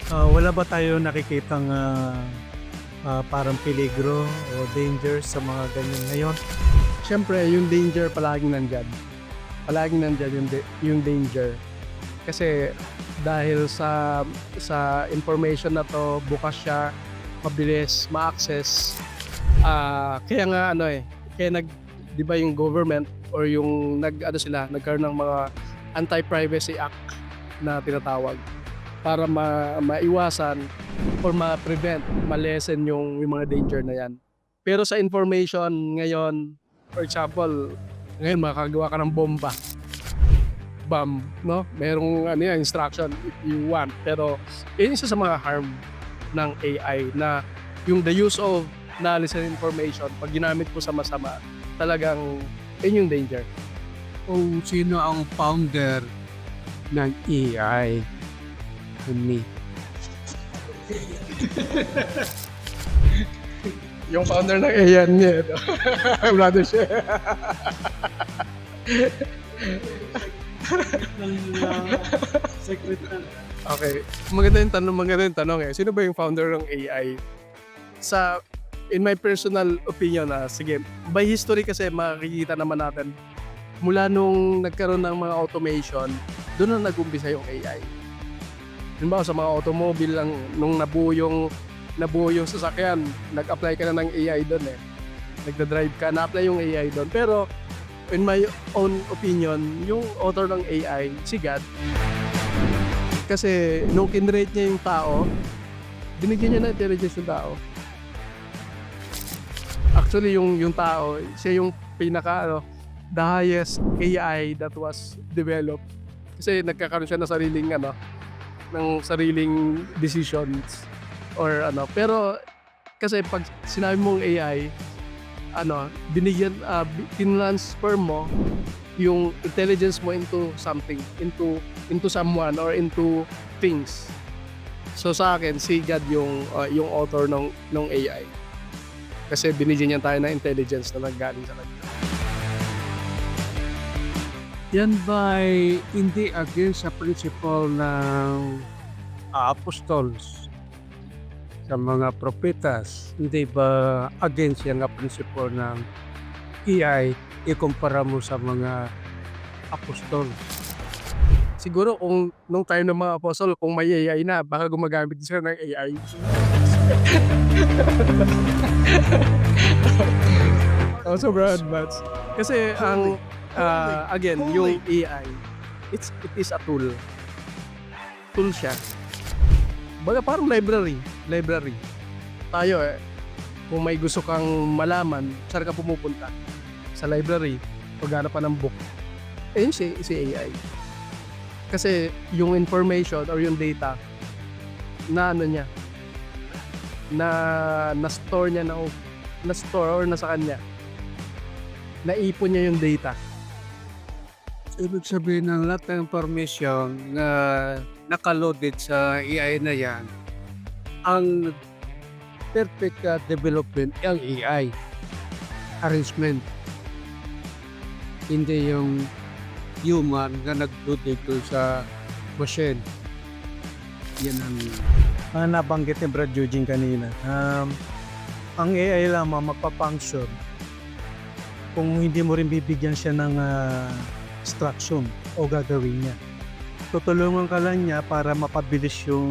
Wala ba tayo nakikitang, parang peligro o danger sa mga ganyan ngayon? Siyempre yung danger palaging nandiyan. Palaging nandiyan yung danger. Kasi dahil sa information na 'to bukas siya, mabilis ma-access. Kaya nga kaya 'di ba yung government or yung nagkaroon ng mga Anti-Privacy Act na tinatawag para maiwasan or ma-prevent, ma-lessen yung mga danger na 'yan. Pero sa information ngayon, for example, ngayon makakagawa ka ng bomb, no? Merong instruction if you want. Pero yun isa sa mga harm ng AI na yung the use of knowledge and information, 'pag ginamit mo sa masama, talagang yun yung danger. Kung sino ang founder ng AI, me. Yung founder ng AI niya, brother siya. Secret na. Okay, maganda yung tanong eh. Sino ba yung founder ng AI? In my personal opinion, sige, by history kasi makikita naman natin, mula nung nagkaroon ng mga automation, doon na nag-umpisa yung AI. Halimbawa sa mga automobile lang, nung nabuo yung sasakyan, nag-apply ka na ng AI doon eh. Nagda-drive ka, na-apply yung AI doon. Pero in my own opinion, yung author ng AI, si God, kasi nung kinrate niya yung tao, binigyan niya ng intelligence yung tao. Actually, yung tao, siya yung the highest AI that was developed. Kasi nagkakaroon siya ng sariling decisions or Pero kasi pag sinabi mong AI, tinransfer mo yung intelligence mo into something, into someone or into things. So sa akin, si God yung author ng AI. Kasi binigyan niya tayo ng intelligence na nanggaling sa kanya. Yan ba'y hindi against sa principle ng apostles sa mga propetas? Hindi ba against yan nga principle ng AI ikumpara mo sa mga apostol? Siguro kung nung time ng mga apostol, kung may AI na, baka gumagamit sila ng AI. Sobrang advanced. Kasi again, yung AI, it is a tool. Tool siya. Baga parang library. Tayo kung may gusto kang malaman, saan ka pumupunta? Sa library, paghanap ka ng book. Ayun si AI. Kasi yung information or yung data na na-store niya na-store or nasa kanya. Naipon niya yung data. Ibig sabihin ng lahat ng information na nakaloaded sa AI na yan, ang perfect development ang AI arrangement. Hindi yung human na nag-load dito sa machine. Yan ang Ang nabanggit ni Brad Eugene kanina, ang AI lamang magpa-function kung hindi mo rin bibigyan siya ng instruction o gagawin niya. Tutulungan ka lang niya para mapabilis yung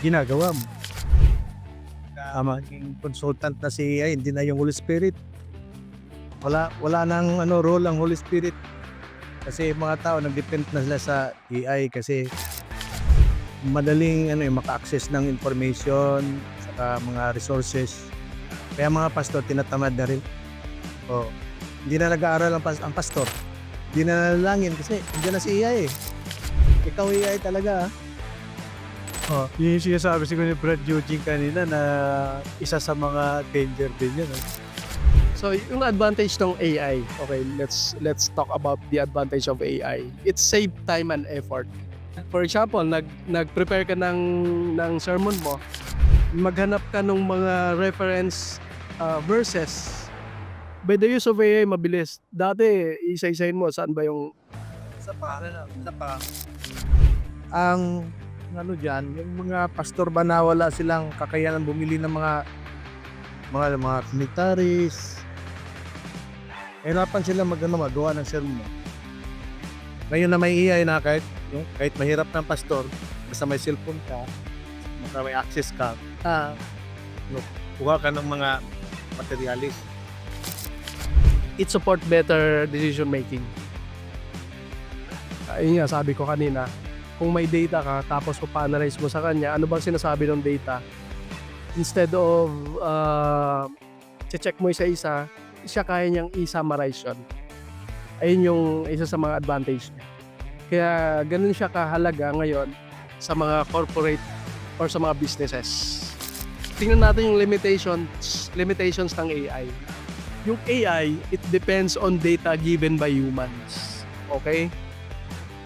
ginagawa mo. Maging consultant na si AI, hindi na yung Holy Spirit. Wala nang role ang Holy Spirit. Kasi mga tao nag-depend na sila sa AI kasi madaling maka-access ng information saka mga resources. Kaya mga pastor tinatamad na rin. Hindi na nag-aaral ang pastor. Hindi na nalangin kasi nandiyan na si AI eh. Ikaw AI talaga. Yun yung sinasabi siguro ni Brad Eugene kanina na isa sa mga danger din yun. So yung advantage ng AI, okay, let's talk about the advantage of AI. It save time and effort. For example, nag-prepare ka ng sermon mo, maghanap ka ng mga reference verses. By the use of AI, mabilis. Dati, isa-isahin mo, saan ba yung... Ang ano diyan, yung mga pastor ba na wala silang kakayanan bumili ng mga militaris. Hirapan sila magawa ng sermon. Ngayon na may AI na kahit mahirap ng pastor, basta may cellphone ka, basta may access ka, kuha ka ng mga materialis. It support better decision making. Ayun nga, sabi ko kanina, kung may data ka tapos pa-analyze mo sa kanya, ano bang sinasabi ng data? Instead of check mo isa-isa, siya kaya niyang i-summarize yun. Ayun yung isa sa mga advantage niya. Kaya ganun siya kahalaga ngayon sa mga corporate or sa mga businesses. Tingnan natin yung limitations ng AI. Yung AI, it depends on data given by humans. Okay?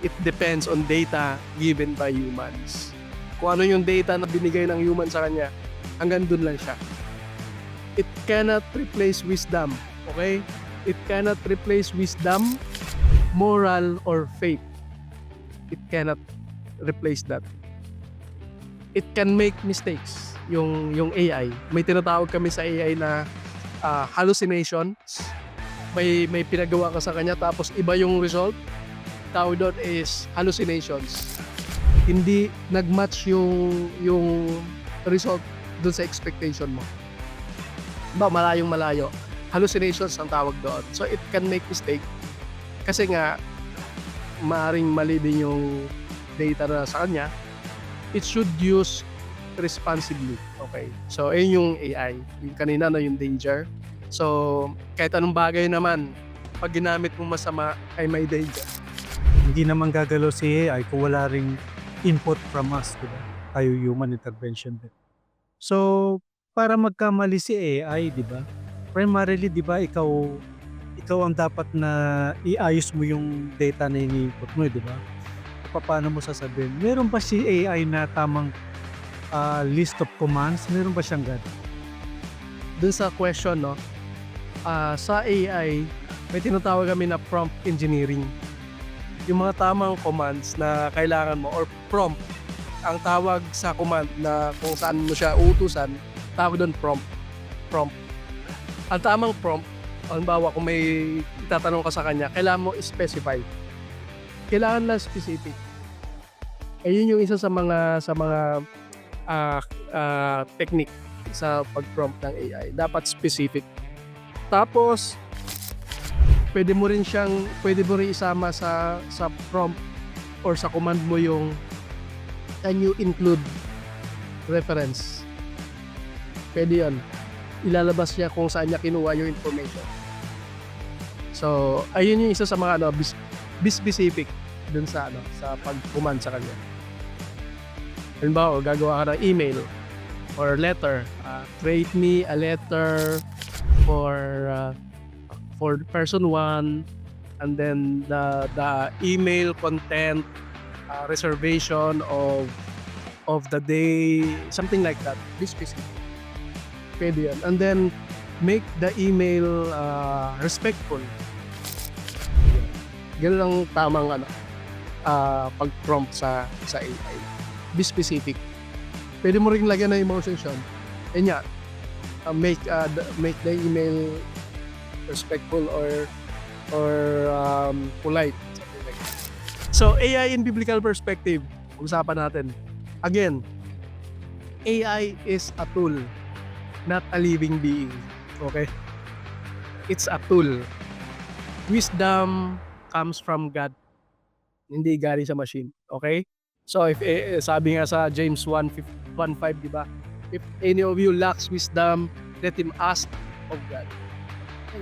It depends on data given by humans. Kung ano yung data na binigay ng human sa kanya, hanggang dun lang siya. It cannot replace wisdom. Okay? It cannot replace wisdom, moral, or faith. It cannot replace that. It can make mistakes. Yung AI. May tinatawag kami sa AI na hallucinations. May pinagawa ka sa kanya tapos iba yung result. Tawag doon is hallucinations. Hindi nag-match yung result doon sa expectation mo. Malayong malayo. Hallucinations ang tawag doon. So it can make mistake. Kasi nga, maaring mali din yung data na sa kanya. It should use responsibly. Okay. So ayun yung AI. Yung kanina na yung danger. So kahit anong bagay naman, pag ginamit mo masama ay may danger. Hindi naman gagalaw si AI kung wala ring input from us, di ba? Tayo human intervention din. So, para magkamali si AI, di ba? Primarily, di ba, ikaw ang dapat na iayos mo yung data na ini-input mo, di ba? Paano mo sasabihin? Meron ba si AI na tamang list of commands? Meron ba siyang gano'n? Dun sa question, no? Sa AI, may tinatawag kami na prompt engineering. Yung mga tamang commands na kailangan mo or prompt, ang tawag sa command na kung saan mo siya uutusan, tawag doon prompt. Ang tamang prompt, halimbawa kung may itatanong ka sa kanya, kailangan mo specify. Kailangan lang specific. Ayun yung isa sa mga technique sa pag-prompt ng AI. Dapat specific. Tapos pwede mo rin isama sa prompt or sa command mo yung can you include reference. Pwede yun. Ilalabas niya kung saan niya kinuha yung information. So, ayun yung isa sa mga be specific dun sa pag-command sa kanya. Halimbawa, gagawa ka ng email or letter. Create me a letter for person 1, and then the email content, reservation of the day, something like that. Be specific. Pwede yan. And then make the email respectful. Ganun ang tamang pag-prompt sa AI. Be specific. Pwede mo rin lagyan ng emotions yun. And yeah, make the email respectful or polite, something like that. So AI in biblical perspective, usapan natin. Again, AI is a tool, not a living being. Okay? It's a tool. Wisdom comes from God, hindi galing sa machine. Okay? So if sabi nga sa James 1:5, di ba? If any of you lacks wisdom, let him ask of God.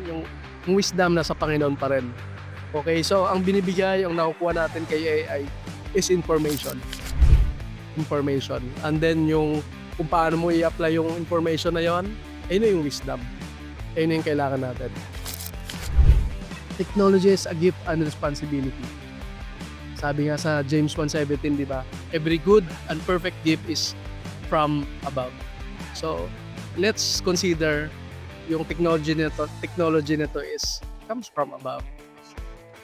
Yung wisdom na sa Panginoon pa rin. Okay, so ang binibigay, ang nakukuha natin kay AI is information. And then yung kung paano mo i-apply yung information na yon, ayun na yung wisdom. Ayun na yung kailangan natin. Technology is a gift and responsibility. Sabi nga sa James 1:17, di ba? Every good and perfect gift is from above. So, let's consider yung technology nito comes from above.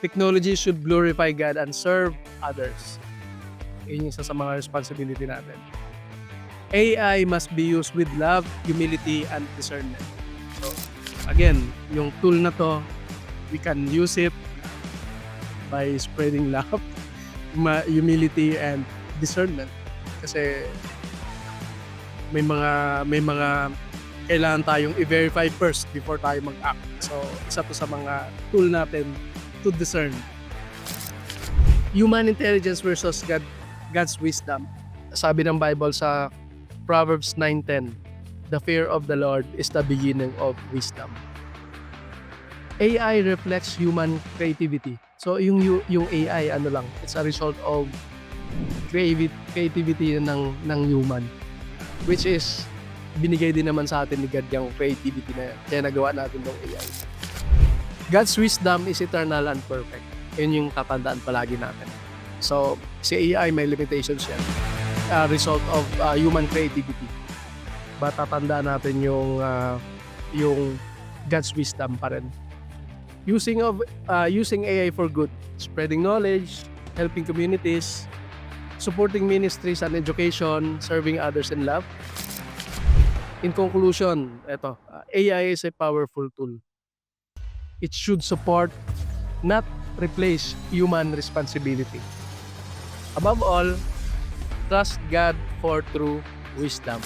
Technology should glorify God and serve others. Yun yung isa sa mga responsibility natin. AI must be used with love, humility, and discernment. So, again, yung tool na to, we can use it by spreading love, humility, and discernment. Kasi may mga kailangan tayong i-verify first before tayo mag-act. So, isa to sa mga tool natin to discern. Human intelligence versus God's wisdom. Sabi ng Bible sa Proverbs 9:10, the fear of the Lord is the beginning of wisdom. AI reflects human creativity. So yung AI ano lang, it's a result of creativity ng human, which is binigay din naman sa atin ni God yung creativity na yan. Kaya nagawa natin ng AI. God's wisdom is eternal and perfect. Yun yung tatandaan palagi natin. So, si AI may limitations yan. Result of human creativity. But tatandaan natin yung God's wisdom pa rin. Using AI for good, spreading knowledge, helping communities, supporting ministries and education, serving others in love. In conclusion, AI is a powerful tool. It should support, not replace human responsibility. Above all, trust God for true wisdom.